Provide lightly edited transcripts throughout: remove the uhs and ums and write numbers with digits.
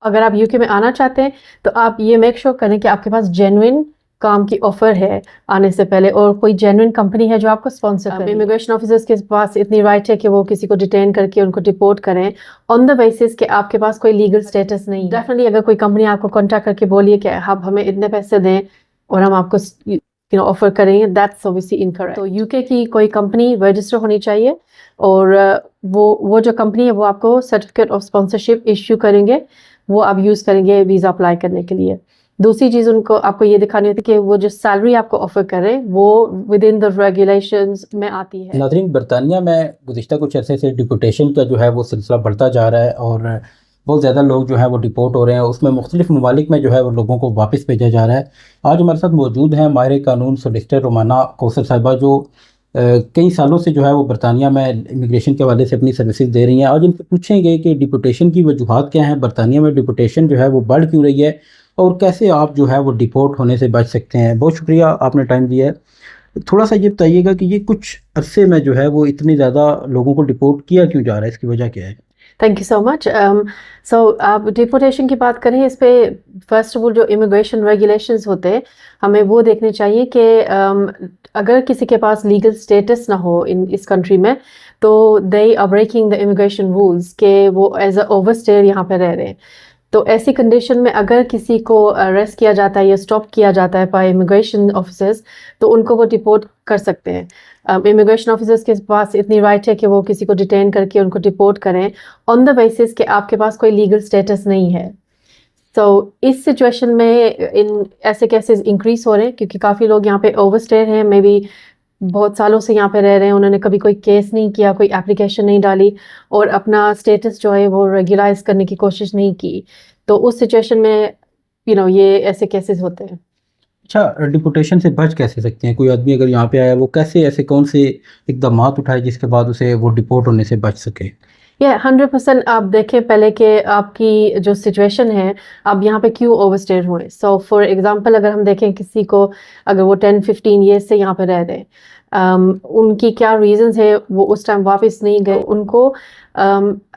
अगर आप यूके में आना चाहते हैं तो आप ये मेक श्योर करें कि आपके पास जेन्युइन काम की ऑफर है आने से पहले, और कोई जेन्युइन कंपनी है जो आपको स्पॉन्सर करे। इमिग्रेशन ऑफिसर्स के पास इतनी राइट है कि वो किसी को डिटेन करके उनको डिपोर्ट करें ऑन द बेसिस कि आपके पास कोई लीगल स्टेटस नहीं है। डेफिनेटली अगर कोई कंपनी आपको कॉन्टैक्ट करके बोलिए कि आप हमें इतने पैसे दें और हम आपको ऑफर करेंगे, दैट्स ऑब्वियसली इनकरेक्ट। तो यूके की कोई कंपनी रजिस्टर होनी चाहिए, और वो जो कंपनी है वो आपको सर्टिफिकेट ऑफ स्पॉन्सरशिप इश्यू करेंगे, वो आप यूज़ करेंगे वीज़ा अप्लाई करने के लिए। दूसरी चीज़ उनको आपको ये दिखानी होती है कि वो जो सैलरी आपको ऑफर कर रहे हैं वो विद इन द रेगुलेशंस में आती है। नाज़रीन, बरतानिया में गुज़िश्ता कुछ अरसे से डिपोटेशन का जो है वो सिलसिला बढ़ता जा रहा है और बहुत ज़्यादा लोग जो है वो डिपोर्ट हो रहे हैं। उसमें मुख्तलिफ ममालिक में जो है वो लोगों को वापस भेजा जा रहा है। आज हमारे साथ मौजूद हैं माहिर कानून सोलिसिटर रोमाना कौसर साहिबा, जो कई सालों से जो है वो बरतानिया में इमिग्रेशन के हवाले से अपनी सर्विसेज दे रही हैं। आज इनसे पूछेंगे कि डिपोटेशन की वजूहात क्या हैं, बरतानिया में डिपोटेशन जो है वो बढ़ क्यों रही है और कैसे आप जो है वो डिपोर्ट होने से बच सकते हैं। बहुत शुक्रिया, आपने टाइम दिया है। थोड़ा सा ये बताइएगा कि ये कुछ अरसे में जो है वो इतनी ज़्यादा लोगों को डिपोर्ट किया क्यों जा रहा है, इसकी वजह क्या है? Thank you so much. So आप डिपोर्टेशन की बात करें, इस पे फर्स्ट ऑफ ऑल जो इमिग्रेशन रेगुलेशंस होते हैं हमें वो देखने चाहिए कि अगर किसी के पास लीगल स्टेटस ना हो इस कंट्री में तो they are breaking the immigration rules के वो एज अ ओवरस्टेयर यहाँ पे रह रहे हैं। तो ऐसी कंडीशन में अगर किसी को अरेस्ट किया जाता है या स्टॉप किया जाता है बाय इमिग्रेशन ऑफिसर्स तो उनको वो डिपोर्ट कर सकते हैं। इमिग्रेशन ऑफिसर्स के पास इतनी राइट है कि वो किसी को डिटेन करके उनको डिपोर्ट करें ऑन द बेसिस कि आपके पास कोई लीगल स्टेटस नहीं है। तो इस सिचुएशन में इन ऐसे केसेस इंक्रीज हो रहे हैं क्योंकि काफ़ी लोग यहाँ पे ओवरस्टेयर हैं, मे बी बहुत सालों से यहाँ पे रह रहे हैं, उन्होंने कभी कोई केस नहीं किया, कोई एप्लीकेशन नहीं डाली और अपना स्टेटस जो है वो रेगुलाइज करने की कोशिश नहीं की। तो उस सिचुएशन में ये ऐसे केसेस होते हैं। अच्छा, डिपोटेशन से बच कैसे सकते हैं? कोई आदमी अगर यहाँ पे आया, वो कैसे, ऐसे कौन से इकदाम उठाए जिसके बाद उसे वो डिपोर्ट होने से बच सके? 100% आप देखें पहले कि आपकी जो सिचुएशन है आप यहाँ पे क्यों ओवरस्टेयर हुए। सो फॉर एग्जांपल अगर हम देखें किसी को, अगर वो 10-15 ईयर्स से यहाँ पे रह रहे हैं, उनकी क्या रीजंस है वो उस टाइम वापस नहीं गए, उनको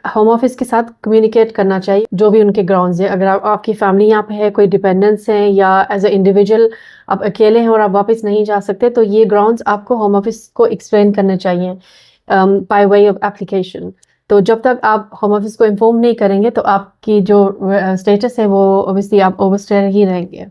होम ऑफिस के साथ कम्युनिकेट करना चाहिए जो भी उनके ग्राउंड्स है। अगर आपकी फैमिली यहाँ पे है, कोई डिपेंडेंट्स हैं या एज अ इंडिविजुअल आप अकेले हैं और आप वापस नहीं जा सकते, तो ये ग्राउंड्स आपको होम ऑफिस को एक्सप्लेन करने चाहिए बाय वे ऑफ एप्लीकेशन। तो जब तक आप होम ऑफिस को इन्फॉर्म नहीं करेंगे तो आपकी जो स्टेटस है वो ऑब्वियसली आप ओवरस्टेयर ही रहेंगे।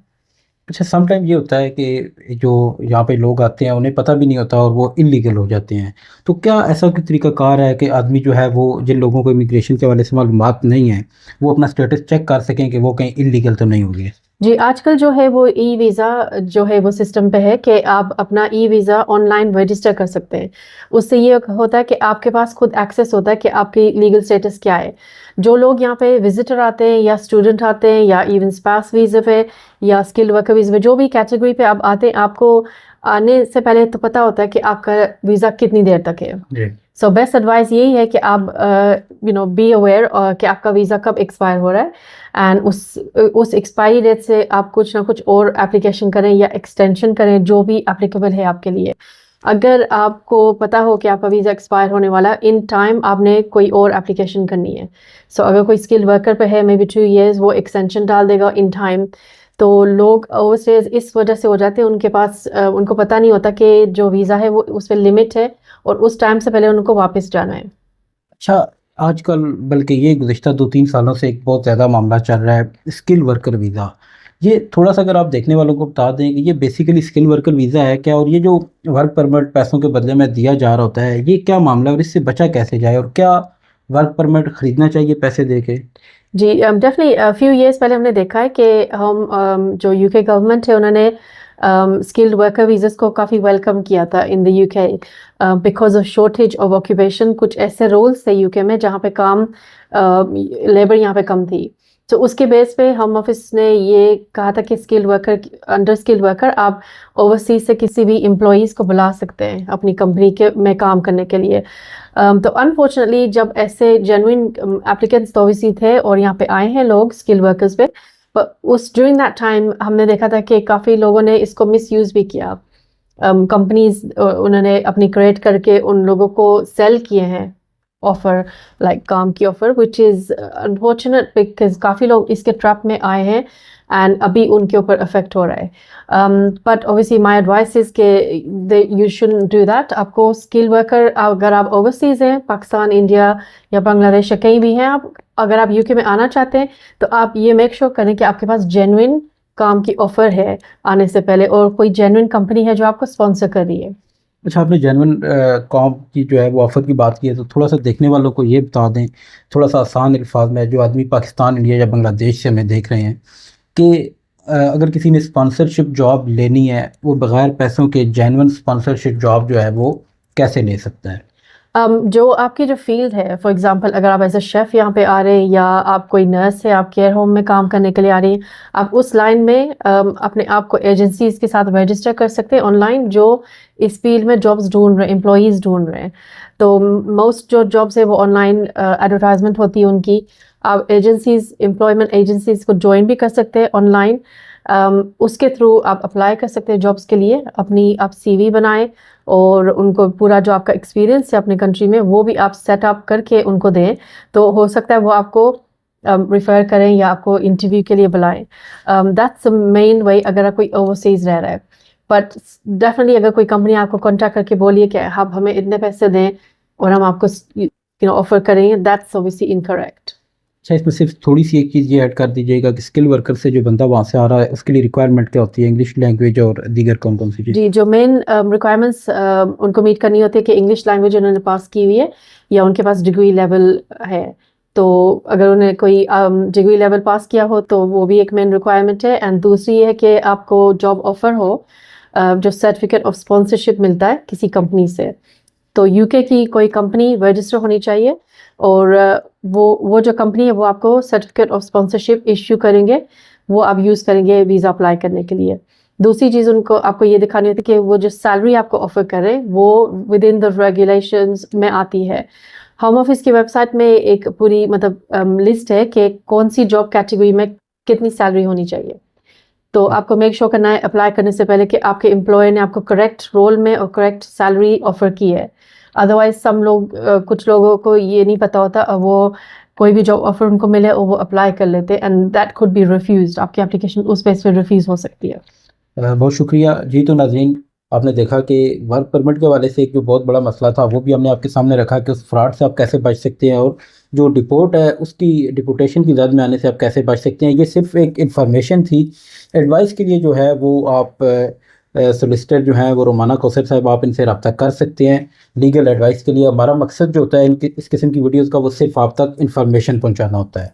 अच्छा, सम टाइम ये होता है कि जो यहाँ पे लोग आते हैं उन्हें पता भी नहीं होता और वो इलीगल हो जाते हैं। तो क्या ऐसा कोई तरीकाकार है कि आदमी जो है वो, जिन लोगों को इमिग्रेशन के हवाले से मालूमात नहीं है, वो अपना स्टेटस चेक कर सकें कि वो कहीं इलीगल तो नहीं होंगे? जी, आजकल जो है वो ई वीज़ा जो है वो सिस्टम पे है कि आप अपना ई वीज़ा ऑनलाइन रजिस्टर कर सकते हैं। उससे ये होता है कि आपके पास खुद एक्सेस होता है कि आपकी लीगल स्टेटस क्या है। जो लोग यहाँ पे विजिटर आते हैं या स्टूडेंट आते हैं या इवन स्पाउस वीज़ा पे या स्किल्ड वर्कर वीज़ा पे, जो भी कैटेगरी पे आप आते हैं, आपको आने से पहले तो पता होता है कि आपका वीज़ा कितनी देर तक है। सो बेस्ट एडवाइस यही है कि आप बी अवेयर कि आपका वीज़ा कब एक्सपायर हो रहा है एंड उस एक्सपायरी डेट से आप कुछ ना कुछ और एप्लीकेशन करें या एक्सटेंशन करें जो भी एप्लीकेबल है आपके लिए। अगर आपको पता हो कि आपका वीज़ा एक्सपायर होने वाला, इन टाइम आपने कोई और एप्लीकेशन करनी है। सो अगर कोई स्किल्ड वर्कर पे है, मे बी 2 ईयर्स, वो एक्सटेंशन डाल देगा इन टाइम। तो लोग ओवरस्टेज इस वजह से हो जाते हैं, उनके पास उनको पता नहीं होता कि जो वीज़ा है वो उस पर लिमिट है और उस टाइम से पहले उनको वापस जाना है। अच्छा, आजकल बल्कि ये गुज़िश्ता 2-3 सालों से एक बहुत ज़्यादा मामला चल रहा है, स्किल वर्कर वीज़ा। ये थोड़ा सा अगर आप देखने वालों को बता दें कि ये बेसिकली स्किल वर्कर वीज़ा है क्या, और ये जो वर्क परमिट पैसों के बदले में दिया जा रहा होता है, ये क्या मामला है और इससे बचा कैसे जाए, और क्या वर्क परमिट ख़रीदना चाहिए पैसे दे के? जी, डेफिनेटली फ्यू ईयर्स पहले हमने देखा है कि हम जो यूके गवर्नमेंट है उन्होंने स्किल्ड वर्कर वीज़as को काफ़ी वेलकम किया था in the UK because of shortage of occupation. कुछ ऐसे रोल्स थे यूके में जहाँ पे काम लेबर यहाँ पे कम थी, तो उसके बेस पे होम ऑफिस ने ये कहा था कि skilled worker, under skilled worker आप ओवरसीज से किसी भी एम्प्लॉयज़ को बुला सकते हैं अपनी कंपनी के में काम करने के लिए। तो अनफॉर्चुनेटली जब ऐसे जेन्युइन एप्लीकेंट्स तो ओवरसीज थे और यहाँ पे आए हैं लोग स्किल्ड वर्कर्स पे, पर उस ड्यूरिंग दैट टाइम हमने देखा था कि काफ़ी लोगों ने इसको मिसयूज़ भी किया। कंपनीज उन्होंने अपनी क्रिएट करके उन लोगों को सेल किए हैं ऑफ़र लाइक काम की offer which is unfortunate because काफ़ी लोग इसके ट्रैप में आए हैं एंड अभी उनके ऊपर अफेक्ट हो रहा है. But obviously my advice is के यू शुडंट डू दैट. आपको स्किल वर्कर अगर आप ओवरसीज़ हैं, पाकिस्तान, इंडिया या बांग्लादेश या कहीं भी हैं, आप अगर आप यूके में आना चाहते हैं तो आप ये मेक श्योर करें कि आपके पास जेन्युइन काम की ऑफ़र है आने से पहले और कोई जेन्युइन कंपनी है जो आपको स्पॉन्सर कर रही है. अच्छा, आपने जेन्युइन काम की जो है वो ऑफ़र की बात की है, तो थोड़ा सा देखने वालों को ये बता दें, थोड़ा सा आसान अल्फाज में, जो आदमी पाकिस्तान, इंडिया या बांग्लादेश से हमें देख रहे हैं, कि अगर किसी ने स्पॉन्सरशिप जॉब लेनी है, वो बग़ैर पैसों के जेन्युइन स्पॉन्सरशिप जॉब जो है वो कैसे ले सकता है? जो आपकी जो फ़ील्ड है, फॉर एग्ज़ाम्पल अगर आप एज़ अ शेफ़ यहाँ पे आ रहे हैं या आप कोई नर्स है, आप केयर होम में काम करने के लिए आ रही हैं, आप उस लाइन में अपने आप को एजेंसीज़ के साथ रजिस्टर कर सकते हैं ऑनलाइन जो इस फ़ील्ड में जॉब्स ढूँढ रहे हैं, एम्प्लॉइज़ ढूँढ रहे हैं. तो मोस्ट जो जॉब्स है वो ऑनलाइन एडवर्टाइज़मेंट होती है उनकी. आप एजेंसीज़, एम्प्लॉयमेंट एजेंसीज़ को जॉइन भी कर सकते हैं ऑनलाइन. उसके थ्रू आप अप्लाई कर सकते हैं जॉब्स के लिए. अपनी आप सीवी बनाएं और उनको पूरा जो आपका एक्सपीरियंस है अपने कंट्री में वो भी आप सेटअप करके उनको दें, तो हो सकता है वो आपको रिफ़र करें या आपको इंटरव्यू के लिए बुलाएं. दैट्स द मेन वे अगर आप कोई ओवरसीज़ रह रहा है. बट डेफिनेटली अगर कोई कंपनी आपको कॉन्टैक्ट करके बोलिए कि आप हमें इतने पैसे दें और हम आपको ऑफ़र करेंगे, दैट्स ऑब्वियसली इनकरेक्ट. अच्छा, इसमें सिर्फ थोड़ी सी एक चीज़ ये ऐड कर दीजिएगा कि स्किल वर्कर से जो बंदा वहाँ से आ रहा है, उसके लिए रिक्वायरमेंट क्या होती है, इंग्लिश लैंग्वेज और दीगर कौन कौन सी चीज़? जी, जो मेन रिक्वायरमेंट्स उनको मीट करनी होती है कि इंग्लिश लैंग्वेज उन्होंने पास की हुई है या उनके पास डिग्री लेवल है. तो अगर उन्हें कोई डिग्री लेवल पास किया हो तो वो भी एक मेन रिक्वायरमेंट है. एंड दूसरी ये है कि आपको जॉब ऑफ़र हो, जो सर्टिफिकेट ऑफ स्पॉन्सरशिप मिलता है किसी कंपनी से. तो यूके की कोई कंपनी रजिस्टर होनी चाहिए और वो जो कंपनी है वो आपको सर्टिफिकेट ऑफ स्पॉन्सरशिप इश्यू करेंगे, वो आप यूज़ करेंगे वीज़ा अप्लाई करने के लिए. दूसरी चीज़ उनको आपको ये दिखानी होती है कि वो जो सैलरी आपको ऑफ़र कर रहे हैं वो विद इन द रेगुलेशंस में आती है. होम ऑफिस की वेबसाइट में एक पूरी मतलब लिस्ट है कि कौन सी जॉब कैटेगरी में कितनी सैलरी होनी चाहिए. तो आपको मेक श्योर करना है अप्लाई करने से पहले कि आपके एम्प्लॉयर ने आपको करेक्ट रोल में और करेक्ट सैलरी ऑफ़र की है. अदरवाइज सम लोग कुछ लोगों को ये नहीं पता होता और वो कोई भी जॉब ऑफ़र उनको मिले और वो अप्लाई कर लेते हैं and that could be refused. आपकी एप्लीकेशन उस बेस पे रिफ्यूज़ हो सकती है. बहुत शुक्रिया जी. तो नाज़रीन, आपने देखा कि वर्क परमिट के हवाले से एक जो बहुत बड़ा मसला था वो भी हमने आपके सामने रखा कि उस फ्रॉड से आप कैसे बच सकते हैं और जो डिपोर्ट है उसकी डिपोटेशन की जद में आने से आप कैसे बच सकते हैं. ये सिर्फ एक इन्फॉर्मेशन थी. एडवाइस के लिए जो है वो आप सोलिसिटर जो हैं वो रोमाना कौसर साहब, आप इनसे रब्ता कर सकते हैं लीगल एडवाइस के लिए. हमारा मकसद जो होता है इस किस्म की वीडियोज़ का वो सिर्फ आप तक इन्फॉर्मेशन पहुँचाना होता है.